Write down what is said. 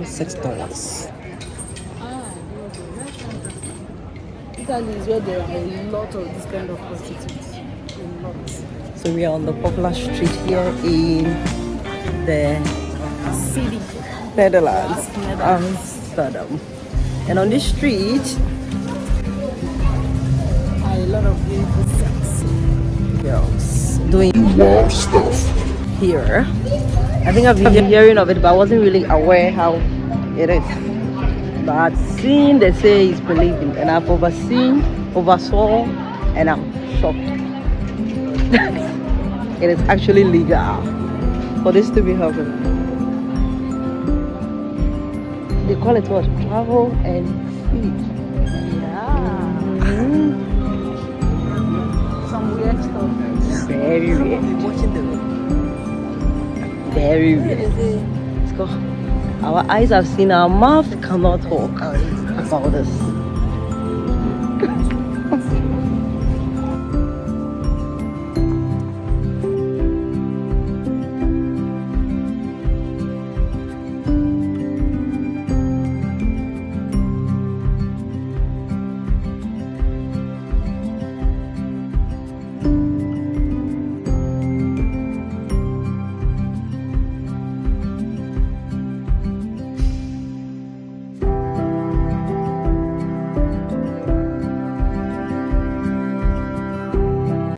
$6. Italy is where there are a lot of this kind of prostitutes. A lot. So we are on the popular street here in the City. Netherlands, Amsterdam. And on this street, Are a lot of beautiful sexy girls doing wild stuff here. I think I've been hearing of it, but I wasn't really aware how it is. But seeing they say it's believing, and I've oversaw, and I'm shocked. It is actually legal for this to be happening. They call it what? Travel and feed. Yeah. Some weird stuff. Very weird. Very weird. Let's go. Our eyes have seen, our mouth cannot talk about this.